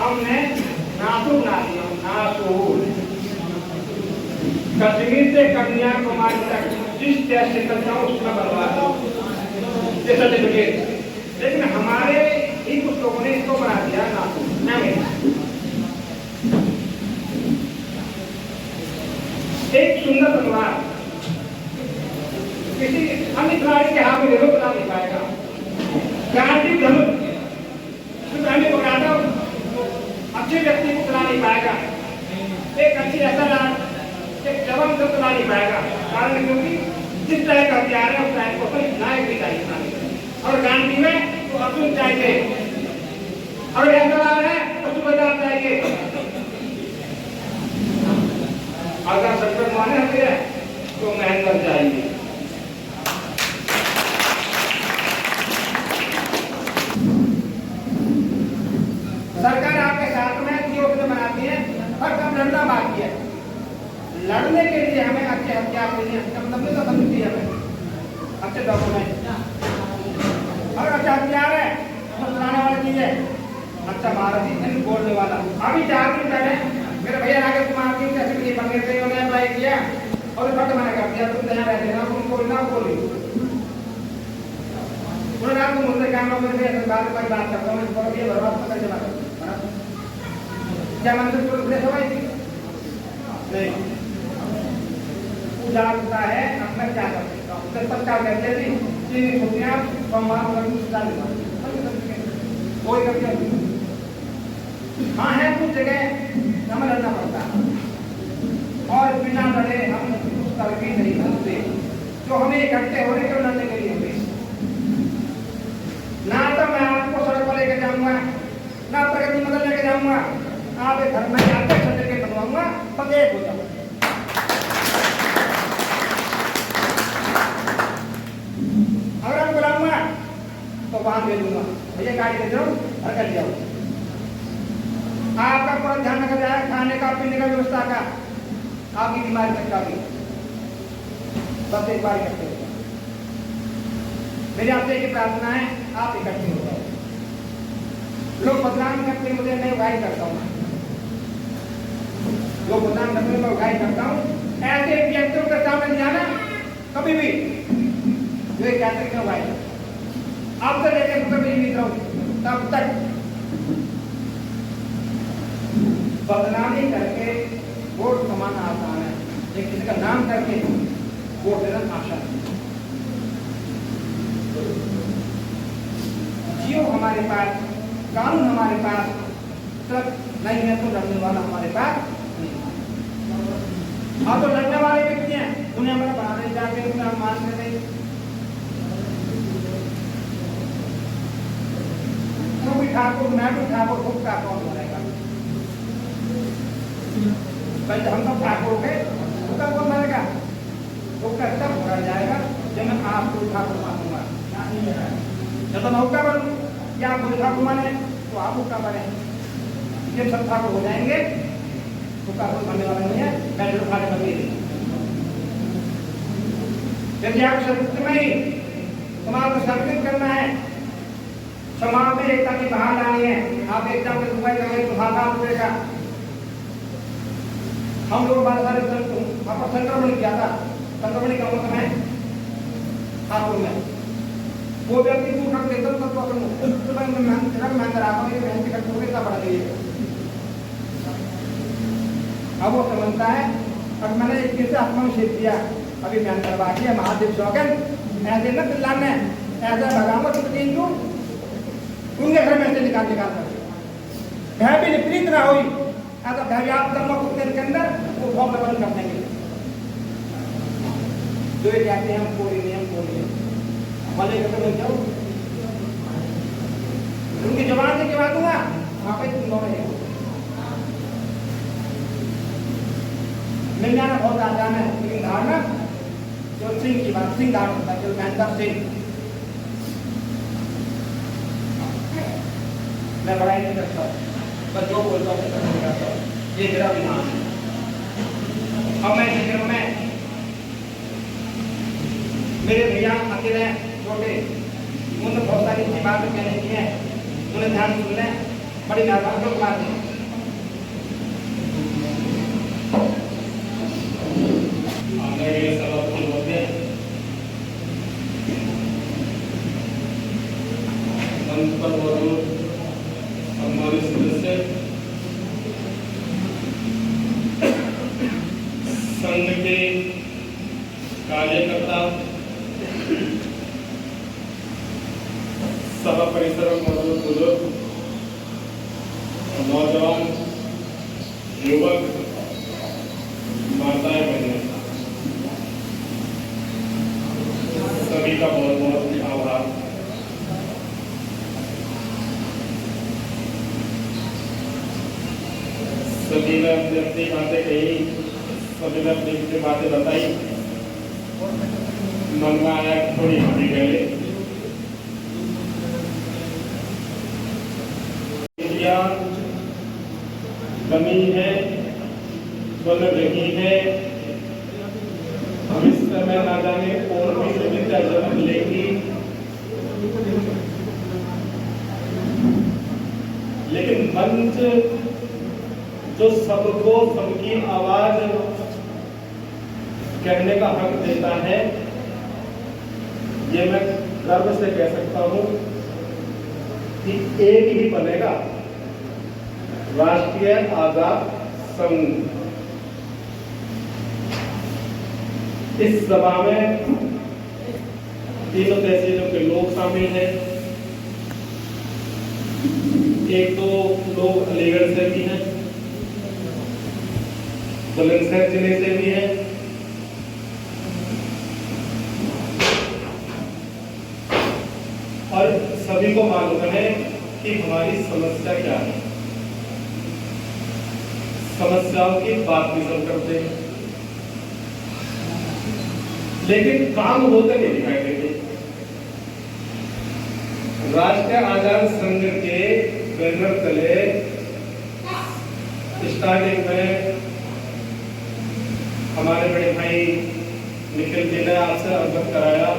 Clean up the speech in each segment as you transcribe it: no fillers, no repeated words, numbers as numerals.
हमने नासूर बना दिया, नासूर। कश्मीर से कन्याकुमारी तक जिस देश से करता हूँ उसका बनवा दो ये सर्टिफिकेट। लेकिन हमारे ही कुछ लोगों ने इसको बना दिया नासूर। एक सुंदर तलवार किसी अन्य खिलाड़ी के हाथ में देखो बता नहीं पाएगा। क्रांति धनुष हमें पकड़ाता अच्छे व्यक्ति को चला नहीं पाएगा। एक अच्छी ऐसा एक जवान को चला नहीं पाएगा। कारण क्योंकि जिस तरह का हथियार है उस तरह को कोई नायक भी चाहिए। और गांधी में तो अर्जुन चाहिए, और ऐसा है तो सुबेदार चाहिए। अगर सत्तर माने होते हैं तो महेंद्र चाहिए। सरकार आपके साथ में योजना बनाती है और कब लड़ना बाकी है। लड़ने के लिए हमें अच्छे हथियार चाहिए, तो समझती है हमें अच्छे डॉक्यूमेंट और अच्छा हथियार है तो चलाने वाली चीज है अच्छा भारत बोलने वाला। अभी 4 दिन पहले मेरे भैया राकेश कुमार जी कैसे लिए बंगे थे, उन्होंने अप्लाई किया और फट मैंने कर दिया। तुम तैयार रहते ना, तुम बोलना बोली उन्होंने आपको मुझसे काम में बात करता हूँ बर्बाद कर जमा क्या मंदिर सवाई थी नहीं उजागरता है। अब मैं क्या कर सकता हूँ सरकार कहते थी छुट्टियाँ कोई करके हाँ है कुछ जगह हमें लड़ना पड़ता है और बिना लड़े हम कुछ कर भी नहीं सकते। जो हमें इकट्ठे हो रहे क्यों लड़ने के लिए हुए। ना तो मैं आपको सड़क पर लेके जाऊंगा, ना प्रगति मदद लेके जाऊंगा, आप एक घर में जाते सर्टिफिकेट बनवाऊंगा तब एक हो जाऊंगा। अगर आप बुलाऊंगा तो वहां दे दूंगा, भैया गाड़ी दे दो घर कर जाओ। आपका पूरा ध्यान रखा जाए खाने का पीने का व्यवस्था का, आपकी बीमारी तक का भी बस एक बार इकट्ठे हो। मेरी आपसे एक प्रार्थना है आप इकट्ठे हो जाओ। लोग बदनाम करते मुझे मैं उगाई करता हूँ, लोग बदनाम करते मैं उगाई करता हूँ। ऐसे व्यक्तियों के सामने जाना कभी भी जो कहते हैं उगाई अब से लेकर कभी जीवित रहूं तब तक बदनामी करके वोट कमाना आसान है, लेकिन किसी का नाम करके वोट देना आसान है। जियो हमारे पास, कानून हमारे पास, सब नहीं है तो लड़ने वाला हमारे पास नहीं। हाँ तो लड़ने वाले व्यक्ति हैं उन्हें हमें बनाने जाके उन्हें हम मानते नहीं। तो भी ठाकुर मैं भी ठाकुर खुद का कौन बनेगा। पहले हम सब ठाकुर थे, उसका कौन बनेगा। उसका तब भरा जाएगा जब मैं आपको ठाकुर मानूंगा। जब मैं उसका बनूं या आप मुझे ठाकुर माने तो आप उसका बने। ये सब ठाकुर हो जाएंगे, उसका कोई बनने वाला नहीं है। मैं जो खाने बनी यदि आप सर्विस में ही समाज को सर्विस करना है, समाज में एकता की बहार लानी है। आप एकता के दुबई करेंगे तो ₹1000 का हम लोग बात सारे आपका संक्रमण किया था। संक्रमण का मतलब है ठाकुर में वो व्यक्ति को उठा के एकदम तत्व मैं कराता हूँ बहन टिकट को कितना बढ़ा दीजिए। अब वो समझता है और मैंने एक चीज से आत्मा में शेख दिया अभी मैं करवा दिया महादेव शौकन ऐसे न चिल्लाने ऐसा भगावत तीन तू उनके घर में से निकाल भय भी विपरीत ना हुई ऐसा भयात्मक के अंदर वो फॉर्म बंद कर देंगे। जो ये कहते हैं हम कोई नियम कोई मजे करते जाओ उनकी जबान से क्या दूंगा वहां पे तुम लोग मिल जाना बहुत आसान है। लेकिन धारणा जो सिंह की बात सिंह धारण होता है जो महेंद्र सिंह मैं बड़ा नहीं करता बस जो बोलता हूँ ये मेरा विमान है। अब मैं जिक्र में मेरे भैया अकेले छोटे उन्होंने बहुत सारी अच्छी बातें कहने की है उन्हें ध्यान सुन लें बड़ी मेहरबानी को मार दें। मंच पर मौजूद सम्मानित सदस्य, संघ के कार्यकर्ता, सभा परिसर में मौजूद बुजुर्ग, नौजवान, युवक, माताएं, बहनें, सभी का बहुत बहुत आभार। सभी ने अपनी अपनी बातें कही, सभी ने अपनी अपनी बातें बताई। मन में आया थोड़ी हंसी गए। बनी है, बन रही है, भविष्य में ना जाने और भी सुविधा जन्म लेगी, लेकिन मंच जो सबको सबकी आवाज कहने का हक देता है, ये मैं गर्व से कह सकता हूं कि एक ही बनेगा राष्ट्रीय आजाद संघ। इस सभा में तीनों तहसीलों के लोग शामिल हैं। एक दो लोग अलीगढ़ से भी हैं, बुलंदशहर जिले से भी हैं, और सभी को मालूम है कि हमारी समस्या क्या है। समस्याओं की बात भी सब करते हैं, लेकिन काम होते नहीं दिखाई देते। राष्ट्रीय आजाद संघ के बैनर तले स्टार्टिंग में हमारे बड़े भाई निखिल जी ने आपसे अवगत कराया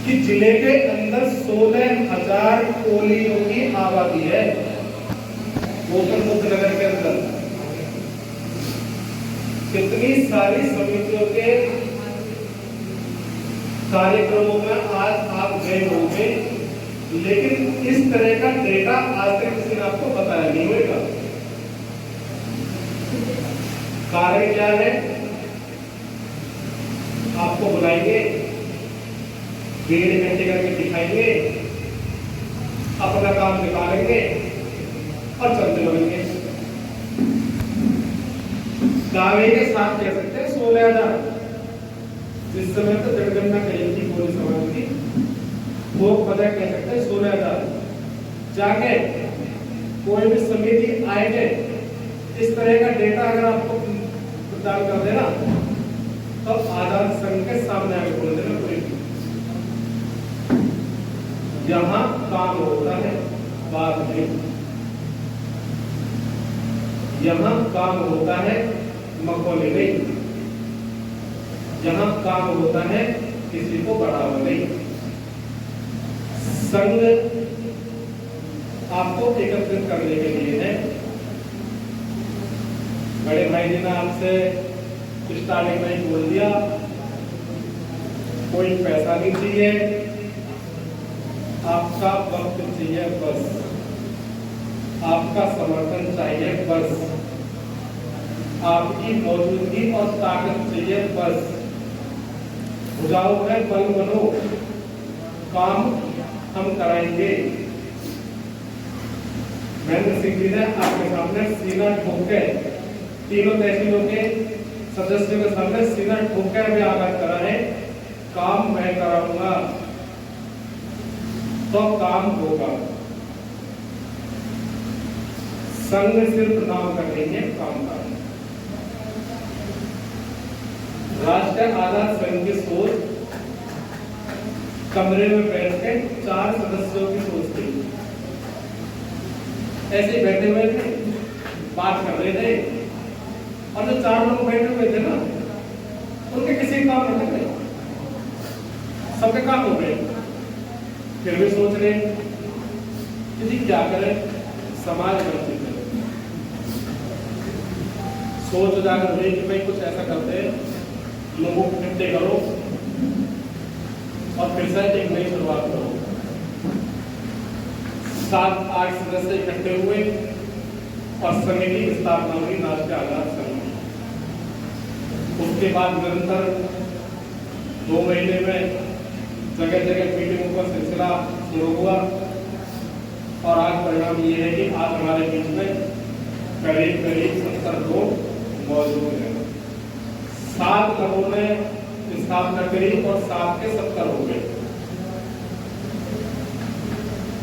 कि जिले के अंदर 16,000 कोलियों की आबादी है। गौतम बुद्ध नगर के अंदर कितनी सारी समितियों के कार्यक्रमों में आज आप गए होंगे, लेकिन इस तरह का डेटा आज तक किसी ने आपको बताया नहीं होगा। कारण क्या है? आपको बुलाएंगे, 1.5 घंटे करके दिखाएंगे, अपना काम निकालेंगे और चलते बढ़ेंगे। दावे के साथ कह सकते हैं 16,000। जिस समय तो जनगणना कही थी पूरे समाज की, वो पता कह सकते हैं 16,000। जाके कोई भी समिति आएंगे, इस तरह का डेटा अगर आपको प्रदान कर देना तो आजाद संघ के सामने आगे बोल देना कोई। यहां काम होता है, बात नहीं। यहां काम होता है, मखौले नहीं। यहां काम होता है, किसी को बढ़ावा नहीं। संघ आपको एकत्रित करने के लिए है। बड़े भाई जी ने आपसे स्टार्टिंग में ही बोल दिया, कोई पैसा नहीं चाहिए, आपका वक्त चाहिए बस, आपका समर्थन चाहिए बस, आपकी मौजूदगी और ताकत चाहिए बस। भुजाओं में बल बनो, काम हम कराएंगे। महेंद्र सिंह जी ने आपके सामने सीना ठोक के तीनों तहसीलों के सदस्यों के सामने सीना ठोक के भी आगाज करा है, काम मैं कराऊंगा तो काम होगा। संघ सिर्फ नाम कर रही है, काम का। राष्ट्रीय आजाद संघ की सोच कमरे में बैठ के 4 सदस्यों की सोच थी। ऐसे बैठे हुए थे, बात कर रहे थे, और जो 4 लोग बैठे हुए थे ना, उनके किसी काम नहीं थे, सबके काम हो गए। फिर भी सोच रहे यदि क्या करें, समाज वंचित है। सोच जाकर हुई कि भाई कुछ ऐसा करते हैं, लोगों को इकट्ठे करो और फिर से एक नई शुरुआत करो। 7-8 सदस्य इकट्ठे हुए और संघ की स्थापना हुई, राष्ट्रीय आजाद संघ। उसके बाद निरंतर 2 महीने में जगह जगह मीटिंगों का सिलसिला शुरू हुआ और आज परिणाम ये है कि आज हमारे बीच में करीब 70 लोग मौजूद हैं। 7 लोगों ने स्थापना करी और 7 के 70 हो गए।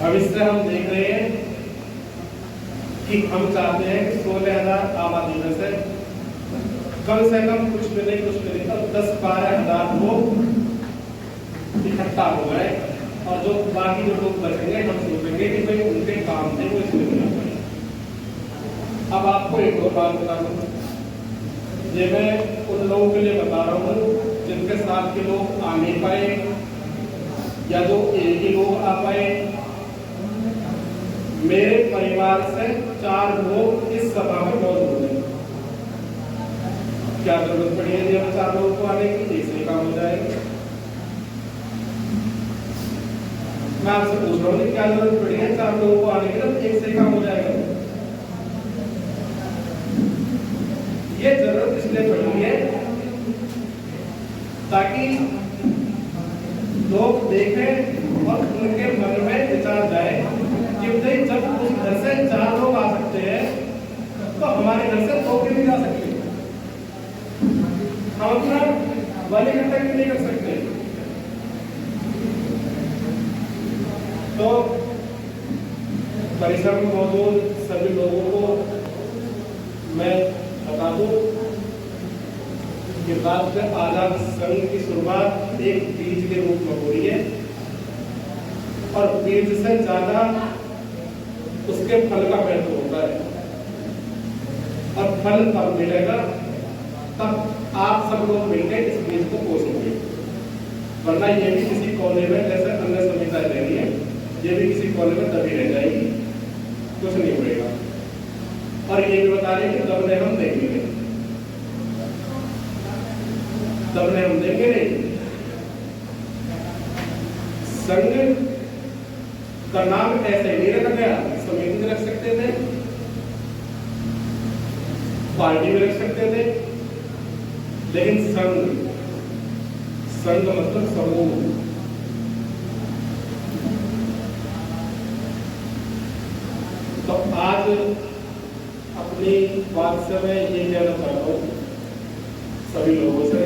भविष्य हम देख रहे हैं कि हम चाहते हैं कि 16,000 आबादी में से कम से कम कुछ भी नहीं तो 10-12 हजार लोग इकट्ठा हो गए और जो बाकी जो लोग बचेंगे हम सोचेंगे कि भाई उनके काम थे वो इसमें मिला पड़े। अब आपको एक और बात बता दूं, ये मैं उन लोगों के लिए बता रहा हूँ जिनके साथ के लोग आ नहीं पाए या जो एक ही लोग आ पाए। मेरे परिवार से 4 लोग इस सभा में मौजूद हैं। क्या जरूरत पड़ी है जब 4 लोगों को आने की? एक से काम हो जाएगा। मैं आपसे पूछ रहा हूँ क्या जरूरत पड़ी है 4 लोगों को आने की? तो एक से काम हो जाएगा। ये जरूरत इसलिए पड़ी है ताकि लोग देखें और उनके मन में विचार जाए कि भाई जब उस घर से 4 लोग आ सकते हैं तो हमारे घर से 2 क्यों नहीं जा सकते? हम अपना बल इकट्ठा क्यों नहीं कर सकते? तो परिसर में मौजूद सभी लोगों को मैं बता दूं कि राष्ट्रीय आजाद संघ की शुरुआत एक बीज के रूप में हो रही है और बीज से ज्यादा उसके फल का महत्व होता है और फल तब मिलेगा तब आप सब लोग मिलकर इस बीज को पोषेंगे। वरना ये भी किसी कोने में जैसे अन्य सभ्यताएं रह रही है, ये भी किसी कोने में दबी रह जाएगी, कुछ नहीं होगा। और ये भी बता रहे कि दबने हम देंगे नहीं, दबने हम देंगे नहीं। संघ का नाम ऐसे नहीं रखा गया, समिति में रख सकते थे, पार्टी में रख सकते थे, लेकिन संघ मतलब समूह। तो आज अपनी बात से मैं ये कहना चाहता हूँ सभी लोगों से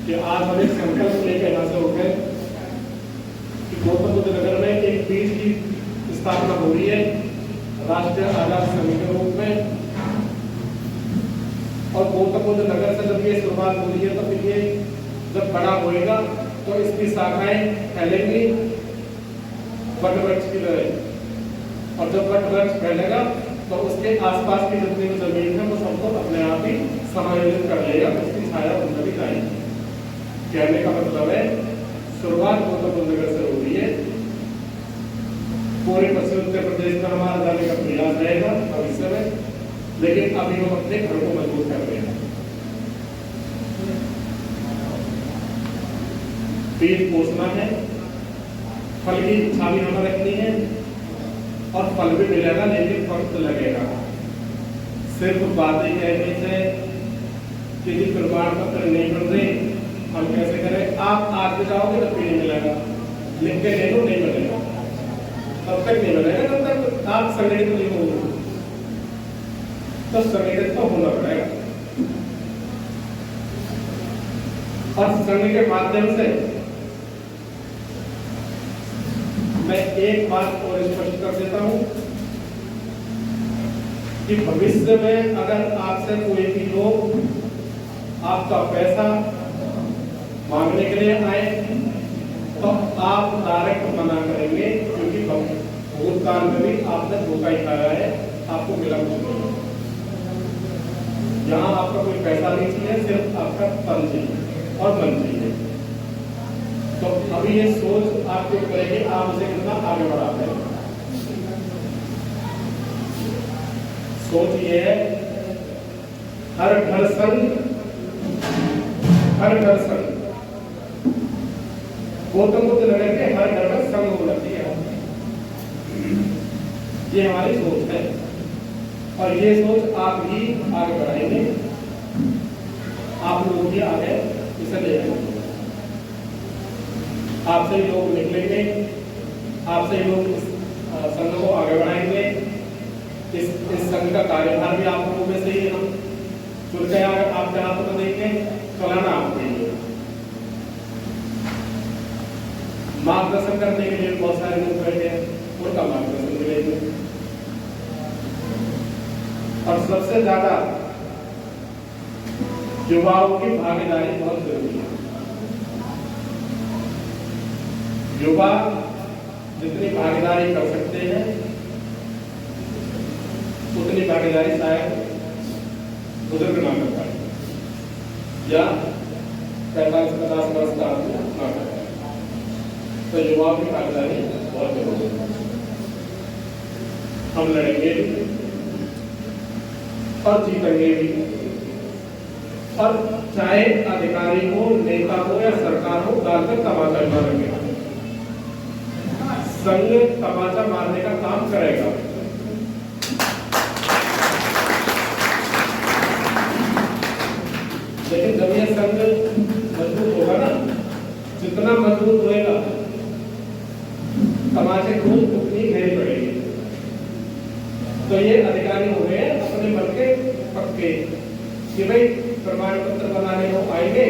कि आज हम एक संकल्प लेकर यहाँ से उठे कि गौतम बुद्ध नगर में एक बीज की स्थापना हो रही है राष्ट्रीय आजाद संघ के रूप में। और गौतम बुद्ध नगर से जब ये शुरुआत हो रही है तो फिर ये जब बड़ा होएगा तो इसकी शाखाएं फैलेंगी वट वृक्ष की तरह, और जब वट वृक्ष फैलेगा तो उसके आसपास की जितनी भी जमीन है वो सबको अपने आप ही समायोजित कर लेगा, उसकी छाया उनमें भी जाएगी। कहने का मतलब है शुरुआत गौतम बुद्ध नगर से हो रही है। पूरे पश्चिम उत्तर प्रदेश में हमारा जाने का प्रयास रहेगा भविष्य में, लेकिन अभी हम अपने घर को मजबूत कर रहे हैं। बीज पोषना है, फल की इच्छा भी हमें रखनी है और फल भी मिलेगा, लेकिन वक्त लगेगा। सिर्फ बातें कहने से किसी प्रमाण पत्र नहीं बन रहे, हम कैसे करें? आप आगे जाओगे तब भी नहीं मिलेगा, लिख के ले लो नहीं मिलेगा, तब तक नहीं मिलेगा तब तक आप संगठित नहीं होंगे। तो संगठित तो होना पड़ेगा और संघ के माध्यम से मैं एक बात और स्पष्ट कर देता हूं कि भविष्य में अगर आपसे कोई भी लोग आपका पैसा मांगने के लिए आए तो आप डायरेक्ट मना करेंगे, क्योंकि भूतकाल में भी आपने धोखा ही खाया है, आपको मिला कुछ नहीं। यहाँ आपका कोई पैसा नहीं चाहिए, सिर्फ आपका तन चाहिए और मन चाहिए। तो अभी ये सोच आपके ऊपर है कि आप उसे कितना आगे बढ़ाते हैं। सोच ये है, हर घर संग, हर घर संग। गौतम बुद्ध नगर के हर घर में संघ होना चाहिए। ये हमारी सोच है और ये सोच आप ही आगे बढ़ाएंगे, आप लोग भी आगे इसे ले जाएंगे। आपसे ही लोग निकलेंगे, आपसे ही लोग इस संघ को आगे बढ़ाएंगे। इस संघ का कार्यभार भी आप लोगों में से ही हम चुन के आपके हाथ में देंगे, चलाना आप देंगे। मार्गदर्शन करने के लिए बहुत सारे लोग बैठे हैं, उनका मार्गदर्शन मिलेंगे। और सबसे ज्यादा युवाओं की भागीदारी बहुत जरूरी है। युवा जितनी भागीदारी कर सकते हैं उतनी भागीदारी शायद बुजुर्ग ना कर पाए या 45-50 वर्ष का आदमी ना कर पाए। तो युवाओं की भागीदारी बहुत जरूरी है। हम लड़ेंगे भी और जीतेंगे भी। और चाहे अधिकारी हो, नेता हो या सरकार हो, गाल पर तमाचा मारेंगे। संघ तमाचा मारने का काम करेगा। लेकिन जब यह संघ मजबूत होगा ना, जितना मजबूत होएगा तमाचे को उतनी गहरी पड़ेगी। तो ये अधिकारी हो गए अपने मन के पक्के कि भाई प्रमाण पत्र बनाने को आएंगे,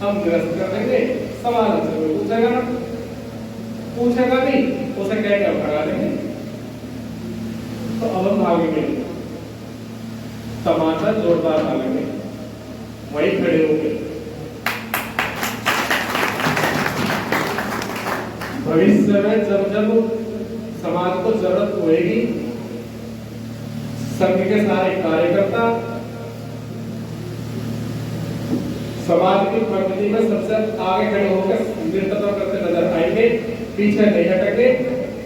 हम निरस्त कर देंगे, सवाल हमसे पूछेगा ना, पूछेगा भी उसे कह कर भगा देंगे। तो अब हम भागेंगे, तमाचा जोरदार डालेंगे, वही खड़े होंगे। भविष्य में जब जब समाज को जरूरत होगी, संघ के सारे कार्यकर्ता समाज की प्रगति में सबसे आगे खड़े होकर नेतृत्व करते नजर आएंगे, पीछे नहीं हटेंगे,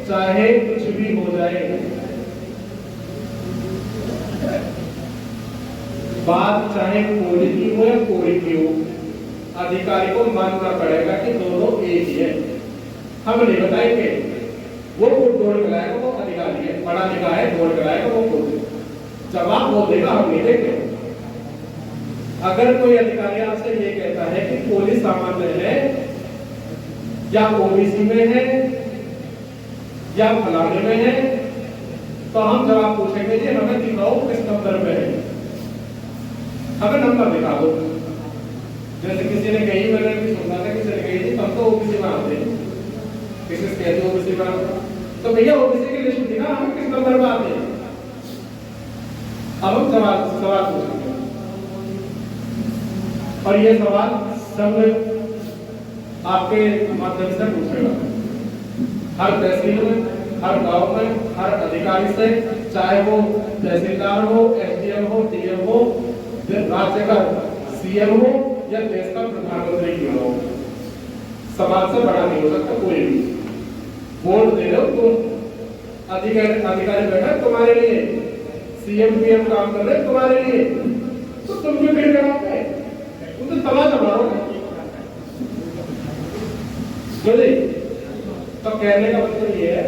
चाहे कुछ भी हो जाए। बात चाहे कोई की हो या कोई की हो, अधिकारी को मानना पड़ेगा कि दोनों एक ही है। हम नहीं बताएंगे, वो दौड़ के लाएगा, वो अधिकारी है, पढ़ा लिखा है, दौड़ के लाएगा, वो जवाब वो देगा, हम नहीं देंगे। अगर कोई अधिकारी आपसे ये कहता है कि पुलिस सामान्य है या ओबीसी में है या फलाने में है, तो हम जवाब पूछेंगे जी हमें दिखाओ किस नंबर पे है, हमें नंबर दिखा दो। जैसे किसी ने कही, मैंने भी सुना था, किसी ने कही थी हम तो ओबीसी में आते हैं, किसी से कहते ओबीसी में आते, तो भैया ओबीसी की लिस्ट दिखा, हम किस नंबर पे आते हैं। अब हम सवाल पूछेंगे और ये सवाल संघ आपके माध्यम से पूछेगा। हर तहसील में, हर गांव में, हर अधिकारी से, चाहे वो तहसीलदार हो, एसडीएम हो, डीएम हो, राज्य का सीएम हो या देश का प्रधानमंत्री क्यों हो, समाज से बड़ा नहीं हो सकता कोई भी। वोट दे रहे हो तुम, अधिकारी बैठा तुम्हारे लिए, सीएम पीएम काम कर रहे तुम्हारे लिए, तो तुम क्यों भीड़ कराओगे, तुम तो तमाचा मारोगे। तो कहने का मतलब ये है,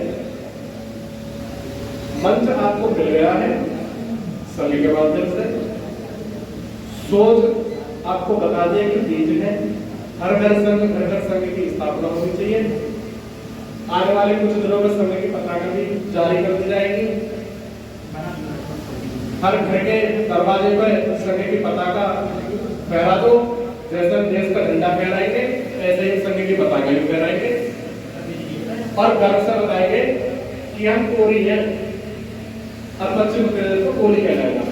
मंच आपको मिल गया है संघ के माध्यम से, सोच आपको बता दिया कि बीज है, हर घर संघ की स्थापना होनी चाहिए। आने वाले कुछ दिनों में संघ की पताका भी जारी कर दी जाएगी। हर घर के दरवाजे पर संघ की पताका फहरा दो, जैसे देश का झंडा फहराएंगे ऐसे ही संघ की पताका भी फहराएंगे और गर्व से बताएंगे कि हम कोरी हैं और पश्चिम उत्तर प्रदेश को कोरी कहलाएगा।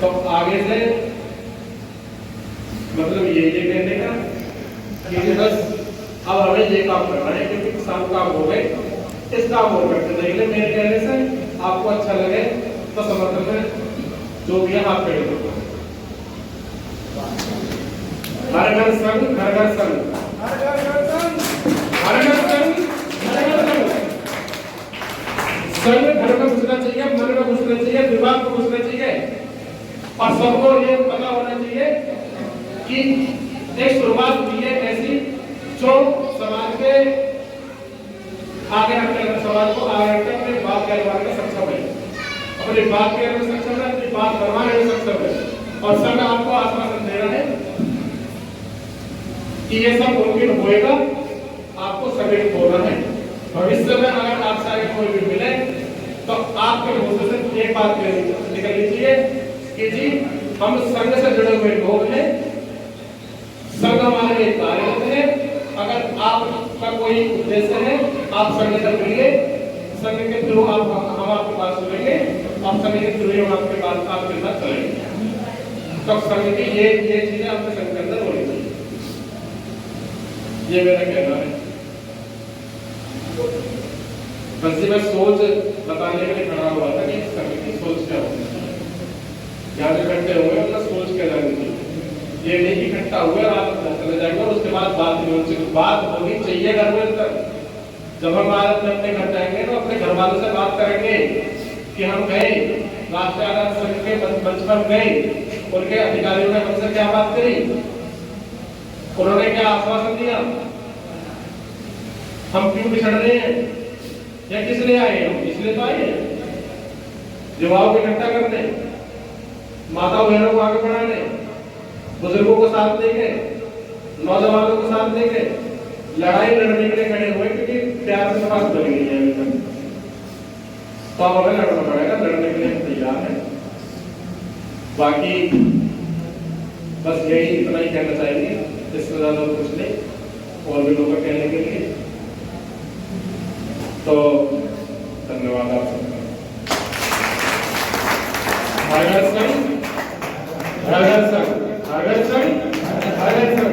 तो आगे से मतलब ये कहने का कि बस अब हमें ये काम करना है, क्योंकि किसान काम हो गए, इस काम और करते जाइए। मेरे कहने से आपको अच्छा लगे तो समर्थन में जो भी है आप खड़े हो। हर घर संघ, हर घर संघ, हर घर संघ, हर घर संघ, हर घर संघ। संघ घर में घुसना चाहिए, मन में घुसना चाहिए, दिमाग में घुसना चाहिए और सबको ये पता होना चाहिए कि एक शुरुआत हुई है ऐसी जो समाज के आगे रखने, समाज को आगे रखने, अपनी बात कहने में सक्षम है, अपनी बात कहने में सक्षम है, अपनी बात करवाने में सक्षम है। और संघ आपको आश्वासन दे रहा है कि ये सब मुमकिन होएगा, आपको सभी बोलना है। भविष्य में अगर आपसे आगे कोई भी मिले तो आपके मुंह से एक बात निकल लीजिए कि जी हम संघ से जुड़े हुए लोग हैं, संघ हमारे लिए कार्यरत है। अगर आपका कोई उद्देश्य है, आप संघ से मिलिए, संघ के थ्रू हम आपके पास सुनेंगे और संघ के थ्रू हम आपके पास आपके साथ चलेंगे। तो संघ की ये चीजें आपके संघ के अंदर होनी चाहिए, ये मेरा कहना है। बस मैं सोच बताने के लिए खड़ा हुआ था कि संघ की सोच क्या होनी चाहिए, यहाँ पे इकट्ठे हुए अपना सोच क्या जानी चाहिए। ये नहीं इकट्ठा हुए और आप चले जाएंगे और उसके बाद बात होनी चाहिए घर में तक। जब हम भारत में अपने घर जाएंगे तो अपने घर वालों से बात करेंगे कि हम गए राष्ट्रीय आधार संघ के मंच पर गए, उनके अधिकारियों ने हमसे क्या बात करी, उन्होंने क्या आश्वासन दिया, हम क्यों बिछड़ रहे हैं या किस लिए आए हैं। हम इसलिए तो आए हैं युवाओं को इकट्ठा करने, माता बहनों को आगे बढ़ाने, बुजुर्गों को साथ देंगे, नौजवानों को साथ देंगे, लड़ाई लड़ने के लिए खड़े हुए क्योंकि प्यार से समाज बन गई है अभी तक। तो अब हमें लड़ना पड़ेगा, लड़ने के लिए हम तैयार हैं। बाकी बस यही इतना ही कहना चाहेंगे, इससे ज्यादा कुछ नहीं और भी लोगों का कहने के लिए। तो धन्यवाद आप सबका। हर घर संघ, हर घर संघ, हर घर संघ, हर घर संघ।